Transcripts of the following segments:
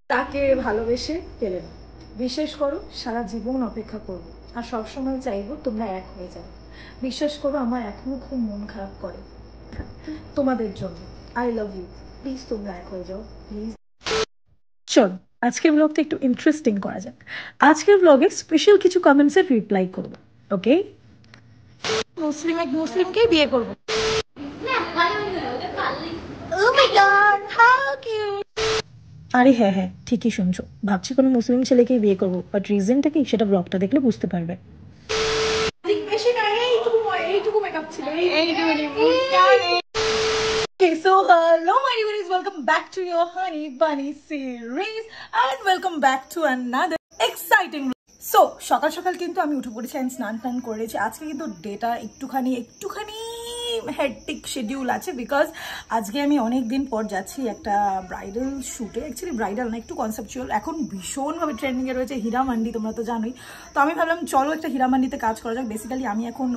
তাকে ভালোবেসে পেলে না। বিশ্বাস করো সারা জীবন অপেক্ষা করবো আর সবসময় চাইবো তোমরা এক হয়ে যাও। বিশ্বাস করো আমার এখনো খুব মন খারাপ করে তোমাদের জন্য। আই লাভ ইউ, প্লিজ তোমরা এক হয়ে যাও প্লিজ। চল আজকের ব্লগটা একটু ইন্টারেস্টিং করা যাক। আজকের ব্লগে স্পেশাল কিছু কমেন্টসের রিপ্লাই করবো। ওকে, মুসলিমকেই বিয়ে করবো। Oh my God, how cute! আরে হ্যাঁ হ্যাঁ ঠিকই শুনছো, ভাবছি কোনো মুসলিম ছেলেকেই বিয়ে করবো, বাট রিজনটা কি সেটা ব্লগটা দেখলে বুঝতে পারবে। Okay, so hello my dearies, welcome back to your Honey Bunny series and welcome back to another exciting. So সকাল সকাল কিন্তু আমি উঠে পড়েছি, আমি স্নান টান করেছি। আজকে কিন্তু ডেটা একটুখানি হেডটিক শিডিউল আছে, বিকজ আজকে আমি অনেক দিন পর যাচ্ছি একটা ব্রাইডাল শ্যুটে। অ্যাকচুয়ালি ব্রাইডাল না, একটু কনসেপচুয়াল, এখন ভীষণভাবে ট্রেন্ডিংয়ে রয়েছে হীরামান্ডি, তোমরা তো জানোই। তো আমি ভাবলাম চলো একটা হীরামান্ডিতে কাজ করা যাক। বেসিক্যালি আমি এখন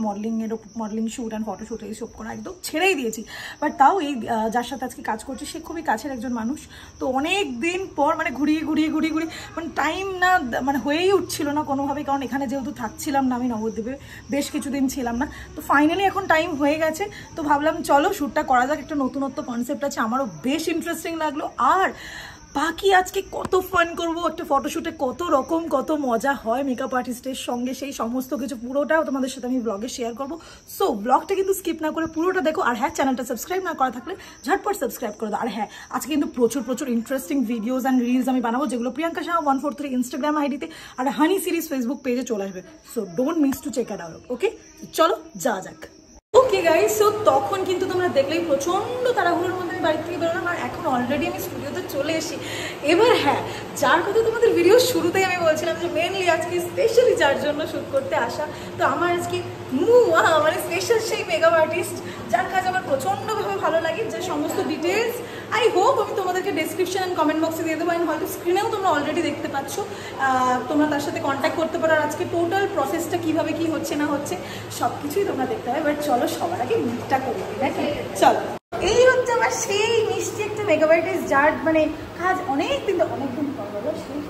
মডেলিং শ্যুট অ্যান্ড ফটোশ্যুট এইসব করা একদম ছেড়েই দিয়েছি, বাট তাও এই যার সাথে আজকে কাজ করছি সে খুবই কাছের একজন মানুষ। তো অনেক দিন পর মানে ঘুরিয়ে মানে টাইম না মানে হয়েই উঠছিল না কোনোভাবে, কারণ এখানে যেহেতু থাকছিলাম না আমি নবদ্বীপে, বেশ কিছুদিন ছিলাম না। তো ফাইনালি এখন টাইম হয়ে গেছে, তো ভাবলাম চলো শ্যুটটা করা যাক। একটা নতুনত্ব কনসেপ্ট আছে, আমারও বেশ ইন্টারেস্টিং লাগলো। আর বাকি আজকে কত ফান করবো, একটা ফটোশ্যুটে কত রকম কত মজা হয় মেকআপ আর্টিস্টের সঙ্গে, সেই সমস্ত কিছু পুরোটাও তোমাদের সাথে আমি ব্লগে শেয়ার করবো। সো ব্লগটা কিন্তু স্কিপ না করে পুরোটা দেখো। আর হ্যাঁ, চ্যানেলটা সাবস্ক্রাইব না করা থাকলে ঝটপট সাবস্ক্রাইব করে দাও। আর হ্যাঁ, আজকে কিন্তু প্রচুর ইন্টারেস্টিং ভিডিওস অ্যান্ড রিলস আমি বানাবো, যেগুলো প্রিয়াঙ্কা শাহ 143 ইনস্টাগ্রাম আইডিতে আর হানি সিরিজ ফেসবুক পেজে চলে আসবে। So don't miss to check it out. Okay, চলো যা যাক। ওকে গাইস, সো তখন কিন্তু তোমরা দেখলেই প্রচণ্ড তাড়াহুড়োর মধ্যে আমি বাড়ি থেকে বেরোলাম, আর এখন অলরেডি আমি স্টুডিওতে চলে এসেছি। এবার হ্যাঁ, যার কথা তোমাদের ভিডিও শুরুতেই আমি বলছিলাম যে মেনলি আজকে স্পেশালি যার জন্য শ্যুট করতে আসা, তো আমার আজকে মানে স্পেশাল সেই মেকআপ আর্টিস্ট যার কাজ আমার প্রচণ্ডভাবে ভালো লাগে, যে সমস্ত ডিটেলস আই হোপ আমি তোমাদেরকে ডেসক্রিপশন অ্যান্ড কমেন্ট বক্সে দিয়ে দেবো, হয়তো স্ক্রিনেও তোমরা অলরেডি দেখতে পাচ্ছ। তোমরা তার সাথে কন্ট্যাক্ট করতে পারো, আর আজকে টোটাল প্রসেসটা কীভাবে কী হচ্ছে না হচ্ছে সব কিছুই তোমরা দেখতে পাবে। বাট চলো সবার আগে মিটটা করি নাকি, চলো। এই হচ্ছে আমার সেই মিষ্টি একটা মেকআপ আর্টিস্ট, যার মানে কাজ অনেক দিন পর বলো, সেই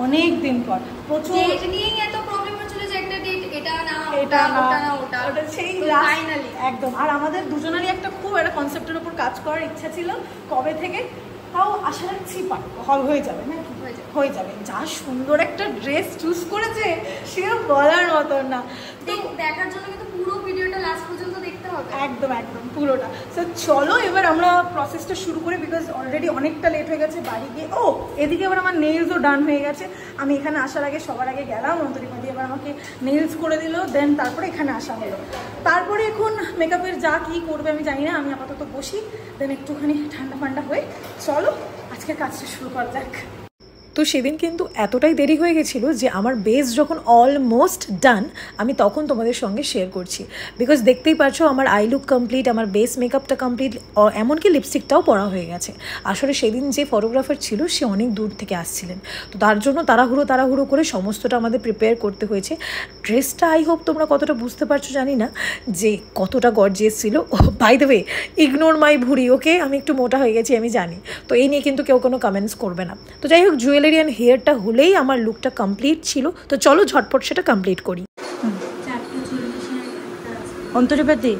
অনেক দিন পর প্রচুর নিয়েই এত প্রবলেম হচ্ছিল যে একটা ডেট এটা না ওটা সেই ফাইনালি একদম। আর আমাদের দুজনেরই একটা খুব একটা কনসেপ্টের উপর কাজ করার ইচ্ছা ছিল কবে থেকে, তাও আশা রাখছি হয়ে যাবে না, হয়ে যাবে। যা সুন্দর একটা ড্রেস চুজ করেছে সে বলার মতো না। তো দেখার জন্য কিন্তু পুরো ভিডিওটা লাস্ট পর্যন্ত দেখতে হবে, একদম পুরোটা। সো চলো এবার আমরা প্রসেসটা শুরু করি, বিকজ অলরেডি অনেকটা লেট হয়ে গেছে বাড়ি গিয়ে। এদিকে এবার আমার নেইলসও ডান হয়ে গেছে। আমি এখানে আসার আগে সবার আগে গেলাম অন্তরিকা দিয়ে, এবার আমাকে নেইলস করে দিল, দেন তারপরে এখানে আসা হলো। তারপরে এখন মেকআপের যা কি করবে আমি জানি না, আমি আপাতত বসি, দেন একটুখানি ঠান্ডা হয়ে চলো আজকের কাজটা শুরু করা যাক। তো সেদিন কিন্তু এতটাই দেরি হয়ে গেছিলো যে আমার বেস যখন অলমোস্ট ডান, আমি তখন তোমাদের সঙ্গে শেয়ার করছি, বিকজ দেখতেই পারছো আমার আই লুক কমপ্লিট, আমার বেস মেকআপটা কমপ্লিট, এমনকি লিপস্টিকটাও পরা হয়ে গেছে। আসলে সেদিন যে ফটোগ্রাফার ছিল সে অনেক দূর থেকে আসছিলেন, তো তার জন্য তাড়াহুড়ো করে সমস্তটা আমাদের প্রিপেয়ার করতে হয়েছে। ড্রেসটা আই হোপ তোমরা কতটা বুঝতে পারছো জানি না যে কতটা গর্জিয়াস ছিল। By the way, ignore my ভুঁড়ি, ওকে, আমি একটু মোটা হয়ে গেছি আমি জানি, তো এই নিয়ে কিন্তু কেউ কোনো কমেন্টস করবে না। তো যাই হোক, জুয়েলারি অ্যান্ড হেয়ারটা হলেই আমার লুকটা কমপ্লিট ছিল, তো চলো ঝটপট সেটা কমপ্লিট করি। অন্তরিপাতি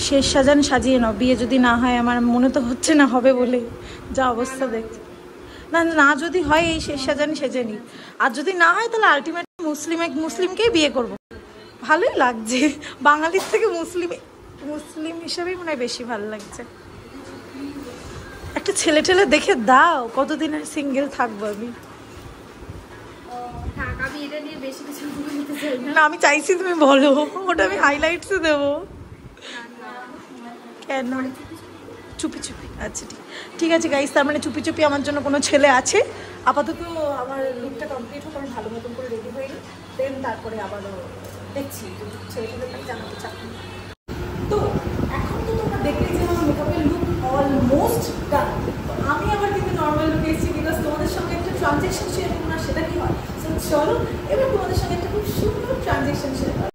শেষ সাজিয়ে নাও, বিয়ে যদি না হয়, আমার মনে তো হচ্ছে না হবে বলে, যা অবস্থা দেখছি। না যদি হয় এই শেষ সেজে নিই, আর যদি না হয় তাহলে আলটিমেট মুসলিমকেই বিয়ে করব। ভালোই লাগছে, বাঙালির থেকে মুসলিম হিসেবেই মনে হয় বেশি ভালো লাগছে। একটা ছেলে দেখে দাও, কতদিনের সিঙ্গেল থাকবো আমি। না আমি চাইছি তুমি বলো, ওটা আমি হাইলাইটসে দেবো। কেন চুপি আচ্ছা ঠিক আছে গাইস, তার মানে চুপি আমার জন্য কোনো ছেলে আছে। আপাতত আমার লুকটা কমপ্লিট হোক, আমি ভালো মতন করে রেডি হয়ে নিই, দেন তারপরে আবারও দেখছি ছেলেটাদের আমি জানাতে চাই। তো এখন তো তোমরা দেখলে যে আমার মেকআপের লুক অলমোস্ট ডান। আমি আবার কিন্তু নর্মাল লুক এসেছি, বিকজ তোমাদের সঙ্গে একটা ট্রানজেকশন শেয়ার করবো না, সেটা কি হয়। সো চলো এবার তোমাদের সঙ্গে একটা খুব সুন্দর ট্রানজেকশন শেয়ার করবো।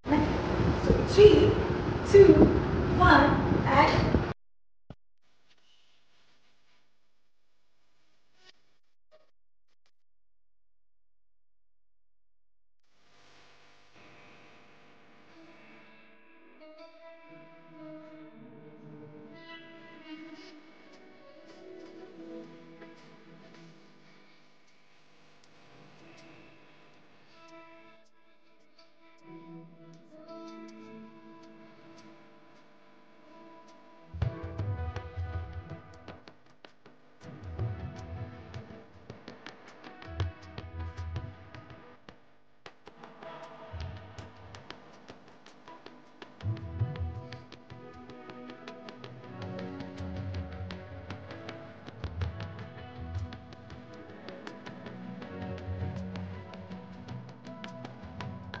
3, 2, 1 and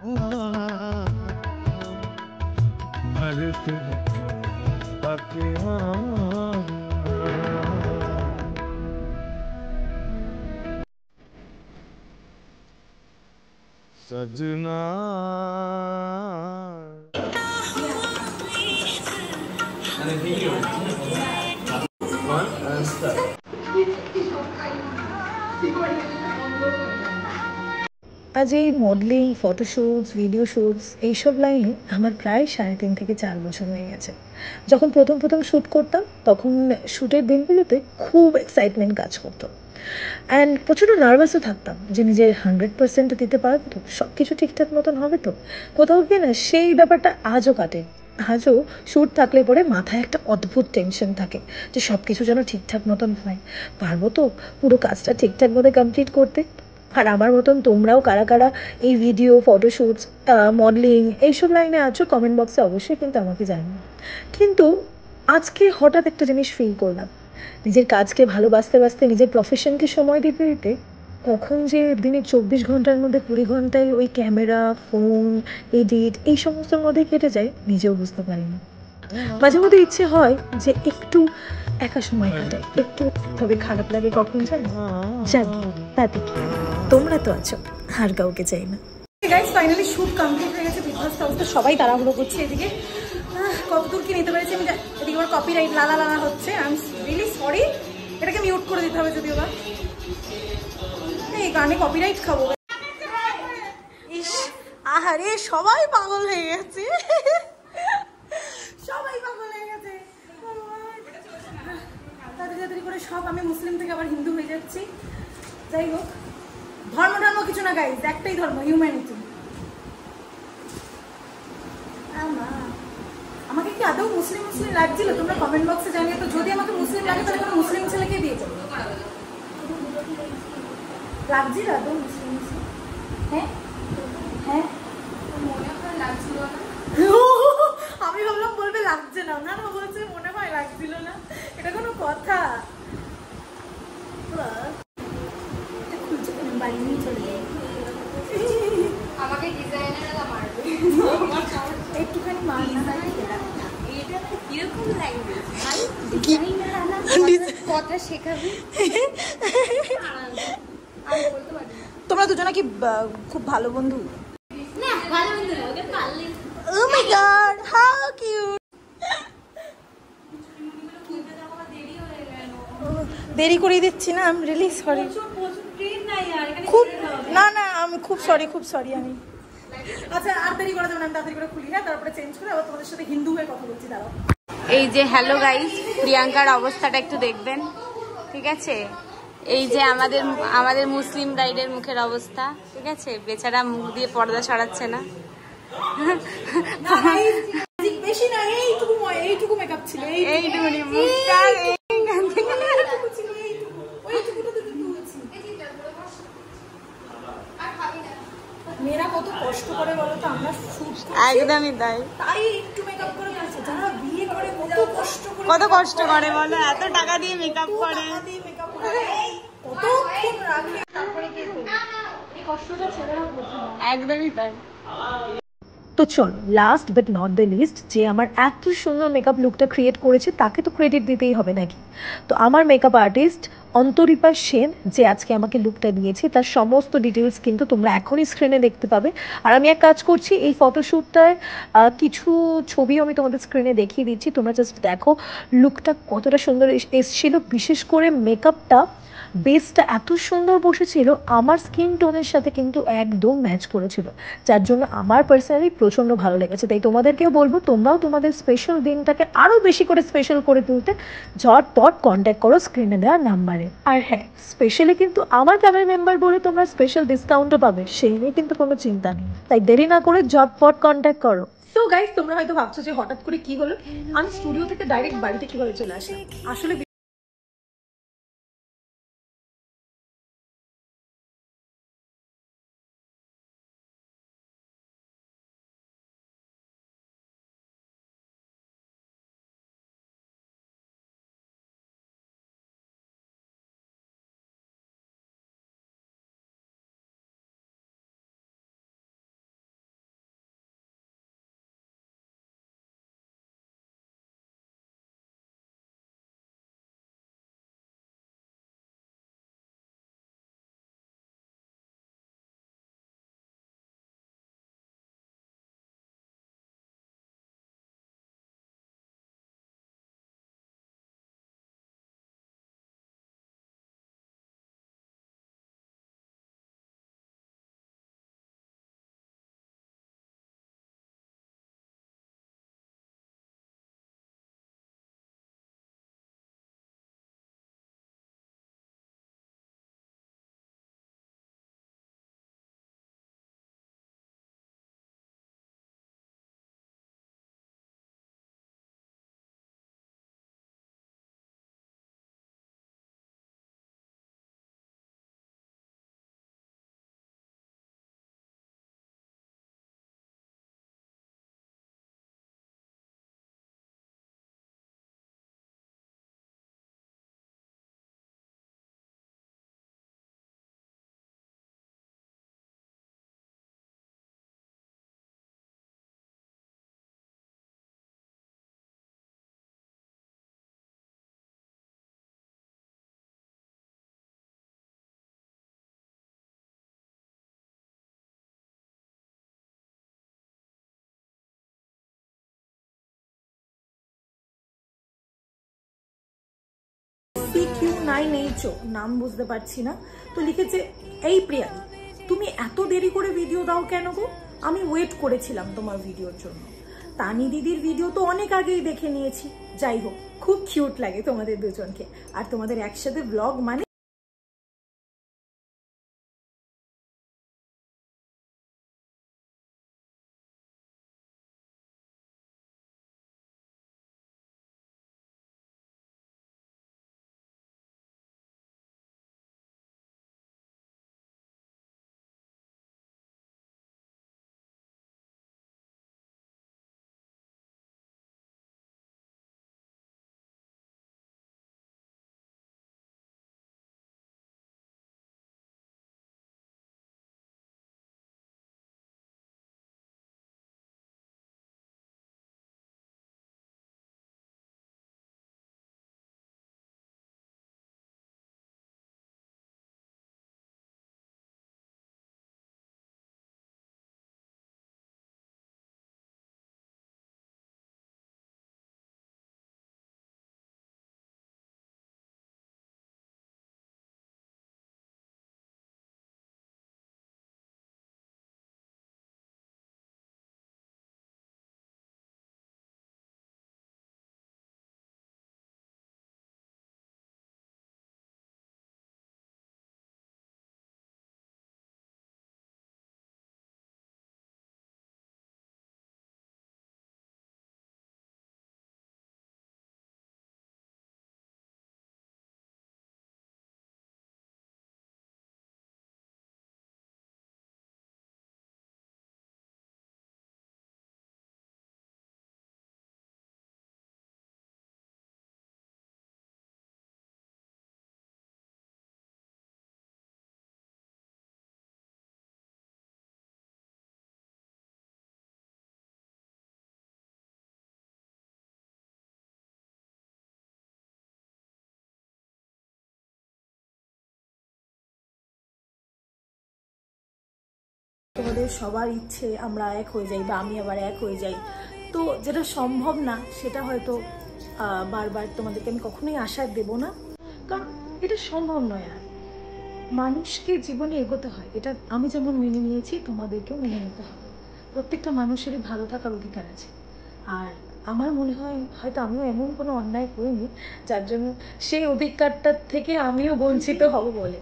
सजना আজ এই মডেলিং, ফটোশ্যুটস, ভিডিও শ্যুটস এইসব লাইনে আমার প্রায় 3.5 থেকে 4 বছর হয়ে গেছে। যখন প্রথম প্রথম শ্যুট করতাম তখন শ্যুটের দিনগুলোতে খুব এক্সাইটমেন্ট কাজ করতো, অ্যান্ড প্রচণ্ড নার্ভাসও থাকতাম যে নিজের 100% দিতে পারবো তো, সব কিছু ঠিকঠাক মতন হবে তো। কোথাও গিয়ে না সেই ব্যাপারটা আজও কাটে। আজও শ্যুট থাকলে পরে মাথায় একটা অদ্ভুত টেনশন থাকে যে সব কিছু যেন ঠিকঠাক মতন হয়, পারবো তো পুরো কাজটা ঠিকঠাক মতো কমপ্লিট করতে। আর আমার মতন তোমরাও কারা কারা এই ভিডিও, ফটোশ্যুটস, মডেলিং এইসব লাইনে আছো কমেন্ট বক্সে অবশ্যই কিন্তু আমাকে জানিও। কিন্তু আজকে হঠাৎ একটা জিনিস ফিল করলাম, নিজের কাজকে ভালোবাসতে বাসতে, নিজের প্রফেশনকে সময় দিতে দিতে কখন যে দিনে 24 ঘন্টার মধ্যে 20 ঘন্টায় ওই ক্যামেরা, ফোন, এডিট এই সমস্তর মধ্যে কেটে যায় নিজেও বুঝতে পারি না। মাঝে মধ্যে ইচ্ছে হয় যে একটু একা সময় কাটাই একটু, তবে খারাপ লাগে কখন জানো, জানি তাতে কি, তোমরা তো আছো, আর কাউকে চাই না। গাইস ফাইনালি শুট কমপ্লিট হয়ে গেছে। বিকজ তো সবাই তাড়াহুড়ো করছে এদিকে, কতদূর কি নিতে পেরেছি আমি, এদিকে আমার কপিরাইট লালা লালা হচ্ছে। আই এম রিয়েলি সরি, এটাকে মিউট করে দিতে হবে যদিও বা, এই গানে কপিরাইট খাবো। ইস, আহারে সবাই পাগল হয়ে গেছে, সবাই পাগল হয়ে গেছে। তাড়াতাড়ি করে সব, আমি মুসলিম থেকে আবার হিন্দু হয়ে যাচ্ছি। যাই হোক, ধর্ম ধর্ম কিছু না গাইজ, একটাই ধর্ম, হিউম্যানিটি। আমাকে কি আদৌ মুসলিম মুসলিম লাগছিল? তোমরা কমেন্ট বক্সে জানিয়ে তো, যদি আমাকে মুসলিম লাগে তাহলে কোনো মুসলিম ছেলেকে দিয়ে যাবো। লাগছিল আদৌ মুসলিম মুসলিম? হ্যাঁ হ্যাঁ, মনে হয় লাগছিল না। আমি ভাবলাম বলবে লাগছে না, না বলছে মনে হয় লাগছিল না, এটা কোনো কথা? বাড়ি নিয়ে চলে যাই, আমাকে ডিজাইনাররা মারবে। একটুখানি মার না। এটা কিরকম ল্যাঙ্গুয়েজ ভাই? কথা শেখাবি? আমি বলতে পারি না। তোমরা দুজনে কি খুব ভালো বন্ধু? না, ভালো বন্ধু না, ওকে পারলে। Oh my god, how cute! দেরি করে দিচ্ছি না, আই এম রিয়েলি সরি। খুব না না, আমি খুব সরি আমি। আচ্ছা আর দেরি করা যাবে না, আমি তাড়াতাড়ি করে খুলি, হ্যাঁ তারপরে চেঞ্জ করে আবার তোমাদের সাথে হিন্দু হয়ে কথা বলছি। দাঁড়াও। এই যে হ্যালো গাইস, প্রিয়াঙ্কার অবস্থাটা একটু দেখবেন, ঠিক আছে? এই যে আমাদের আমাদের মুসলিম ব্রাইডের মুখের অবস্থা, ঠিক আছে? বেচারা মুখ দিয়ে পর্দা সরাচ্ছে না। বেশি না, এইটুকু মেকআপ ছিল, এইটুকুনি মুখটা এইখান থেকে। মেয়েরা কত কষ্ট করে বলো তো, আমরা শুট একদমই তাই, তাই একটু মেকআপ করে ফেলছে। যারা বিয়ে করে কত কষ্ট করে বলো, এত টাকা দিয়ে মেকআপ করে, কতক্ষণ রাখে, তারপরে কি এই কষ্টটা ছেলেরা বোঝে না। একদমই তাই। তো চলো, last but not the least, যে আমার এত সুন্দর মেকআপ লুকটা ক্রিয়েট করেছে তাকে তো ক্রেডিট দিতেই হবে নাকি। তো আমার মেকআপ আর্টিস্ট অন্তরিপা সেন, যে আজকে আমাকে লুকটা দিয়েছে, তার সমস্ত ডিটেলস কিন্তু তোমরা এখনই স্ক্রিনে দেখতে পাবে। আর আমি এক কাজ করছি, এই ফটোশ্যুটটায় কিছু ছবিও আমি তোমাদের স্ক্রিনে দেখিয়ে দিচ্ছি, তোমরা জাস্ট দেখো লুকটা কতটা সুন্দর এসেছিল। বিশেষ করে মেকআপটা, বেসটা এত সুন্দর বসেছিল, আমার স্কিন টোনের সাথে কিন্তু একদম ম্যাচ করেছিল, যার জন্য আমার পার্সোনালি প্রচণ্ড ভালো লেগেছে। তাই তোমাদেরকেও বলবো, তোমরাও তোমাদের স্পেশাল দিনটাকে আরও বেশি করে স্পেশাল করে তুলতে ঝটপট কন্ট্যাক্ট করো স্ক্রিনে দেওয়া নাম্বারে। আর হ্যাঁ, স্পেশালি কিন্তু আমার ফ্যামিলি মেম্বার বলে তোমরা স্পেশাল ডিসকাউন্টও পাবে, সেই নিয়ে কিন্তু কোনো চিন্তা নেই। তাই দেরি না করে ঝটপট কন্ট্যাক্ট করো। তো গাইস, তোমরা হয়তো ভাবছো যে হঠাৎ করে কি হলো, আমি স্টুডিও থেকে ডাইরেক্ট বাড়িতে কিভাবে চলে আসলাম। আসলে CQ9HO, নাম বুঝতে পারছি না। তো লিখেছে, এই প্রিয়া তুমি এত দেরি করে ভিডিও দাও কেন গো? আমি ওয়েট করেছিলাম তোমার ভিডিওর জন্য। তানি দিদির ভিডিও তো অনেক আগেই দেখে নিয়েছি। যাই হোক, খুব কিউট লাগে তোমাদের দুজনকে, আর তোমাদের একসাথে ব্লগ মানে তোমাদের সবার ইচ্ছে আমরা এক হয়ে যাই বা আমি আবার এক হয়ে যাই। তো যেটা সম্ভব না সেটা হয়তো বারবার তোমাদেরকে আমি কখনোই আশা দেব না, কারণ এটা সম্ভব নয়। আর মানুষকে জীবনে এগোতে হয়, এটা আমি যেমন মেনে নিয়েছি তোমাদেরকেও মেনে নিতে হবে। প্রত্যেকটা মানুষেরই ভালো থাকার অধিকার আছে। আর আমার মনে হয় হয়তো আমিও এমন কোনো অন্যায় করিনি যার জন্য সেই অধিকারটার থেকে আমিও বঞ্চিত হব বলে।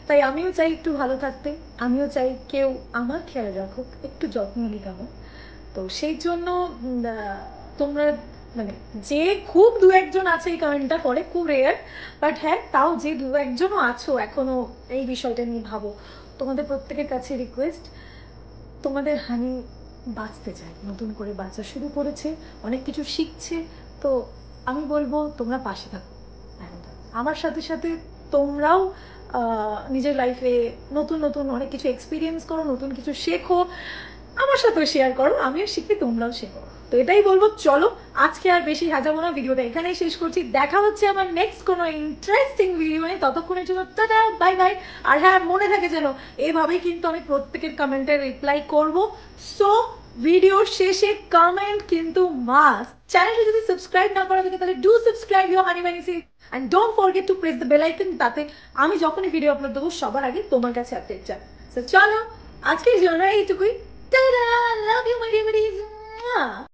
তাই আমিও চাই একটু ভালো থাকতে, আমিও চাই কেউ আমার খেয়াল রাখুক, একটু যত্ন নিক আমার। তো সেই জন্য তোমরা মানে যে খুব দু একজন আছে এই কমেন্টটা করে, খুব রেয়ার, বাট হ্যাঁ তাও যে দু একজনও আছো এখনো এই বিষয়টা নিয়ে ভাবো, তোমাদের প্রত্যেকের কাছে রিকোয়েস্ট, তোমাদের হানি বাঁচতে চায়, নতুন করে বাঁচা শুরু করেছে, অনেক কিছু শিখছে। তো আমি বলবো তোমরা পাশে থাকো, আমার সাথে সাথে তোমরাও নিজের লাইফে নতুন নতুন অনেক কিছু এক্সপিরিয়েন্স করো, নতুন কিছু শেখো, আমার সাথেও শেয়ার করো, আমিও শিখি তোমরাও শেখো। তো এটাই বলবো, চলো আজকে আর বেশি সাজাবো না, ভিডিওটা এখানেই শেষ করছি। দেখা হচ্ছে আমার নেক্সট কোনো ইন্টারেস্টিং ভিডিও নিয়ে, ততক্ষণের জন্য টাটা বাই বাই। আর হ্যাঁ মনে থাকে যেন এভাবেই কিন্তু আমি প্রত্যেকের কমেন্টের রিপ্লাই করব। সো ভিডিওর শেষে কমেন্ট কিন্তু মাস্ট। চ্যানেলটা যদি সাবস্ক্রাইব না করা থাকে তাহলে do subscribe your honey bunny series and don't forget to press the bell icon, তাতে আমি যখনই ভিডিও আপলোড দেবো সবার আগে তোমার কাছে আপডেট যায়। সো চলো আজকের জন্য এইটুকুই। Ta-da! Love you, my dear buddies. Mwah!